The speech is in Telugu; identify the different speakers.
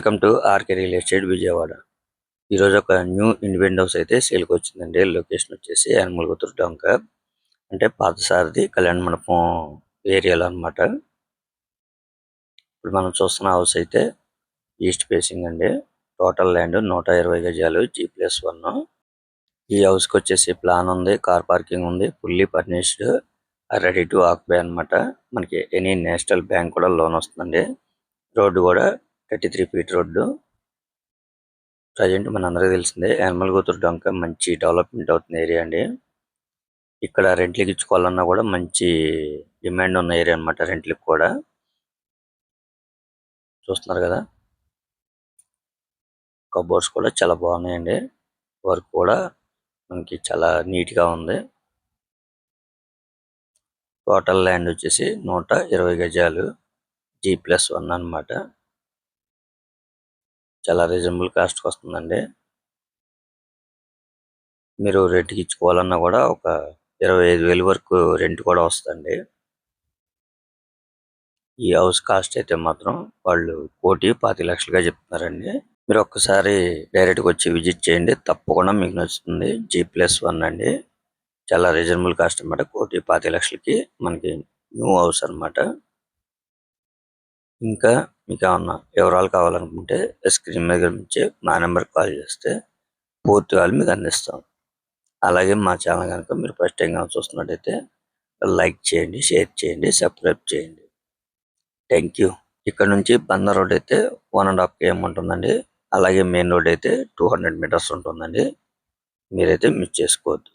Speaker 1: Welcome to RK real estate Vijayawada. ఈరోజు ఒక న్యూ ఇండిపెండెంట్ హౌస్ అయితే సేల్కి వచ్చిందండి. లొకేషన్ వచ్చేసి యనమలగుత్తూరు డొంక, అంటే పాతసారథి కళ్యాణ మండపం ఏరియాలో అనమాట. ఇప్పుడు మనం చూస్తున్న హౌస్ అయితే ఈస్ట్ ఫేసింగ్ అండి. టోటల్ ల్యాండ్ 120 గజాలు, G+1. ఈ హౌస్కి వచ్చేసి ప్లాన్ ఉంది, కార్ పార్కింగ్ ఉంది, fully furnished, ready to occupy అనమాట. మనకి ఎనీ నేషనల్ బ్యాంక్ కూడా లోన్ వస్తుందండి. రోడ్డు కూడా 33 ఫీట్ రోడ్డు. ప్రజెంట్ మనందరికీ తెలిసిందే యనమలగుత్తూరు డొంక మంచి డెవలప్మెంట్ అవుతున్న ఏరియా అండి. ఇక్కడ రెంట్లకి ఇచ్చుకోవాలన్నా కూడా మంచి డిమాండ్ ఉన్న ఏరియా అనమాట. రెంట్లకి కూడా చూస్తున్నారు కదా, కబోర్డ్స్ కూడా చాలా బాగున్నాయండి. వర్క్ కూడా మనకి చాలా నీట్ గా ఉంది. టోటల్ ల్యాండ్ వచ్చేసి 120 గజాలు, G+1 అన్నమాట. చాలా రీజనబుల్ కాస్ట్ వస్తుందండి. మీరు రెంట్కి ఇచ్చుకోవాలన్నా కూడా ఒక 25,000 వరకు రెంట్ కూడా వస్తుందండి. ఈ హౌస్ కాస్ట్ అయితే మాత్రం వాళ్ళు 1,25,00,000గా చెప్తున్నారండి. మీరు ఒక్కసారి డైరెక్ట్గా వచ్చి విజిట్ చేయండి, తప్పకుండా మీకు నచ్చుతుంది. G+1 అండి, చాలా రీజనబుల్ కాస్ట్ అనమాట. 1,25,00,000కి మనకి న్యూ హౌస్ అనమాట. ఇంకా మీకు ఏమన్నా వివరాలు కావాలనుకుంటే స్క్రీన్ మీద నుంచి మా నెంబర్కి కాల్ చేస్తే పూర్తి వాళ్ళు మీకు అందిస్తాం. అలాగే మా ఛానల్ కనుక మీరు ఫస్ట్ టైం కనుక చూస్తున్నట్టయితే లైక్ చేయండి, షేర్ చేయండి, సబ్స్క్రైబ్ చేయండి. Thank you. ఇక్కడ నుంచి బందర్ రోడ్ అయితే 1.5 km ఉంటుందండి. అలాగే మెయిన్ రోడ్ అయితే 200 మీటర్స్ ఉంటుందండి. మీరైతే మిస్ చేసుకోవద్దు.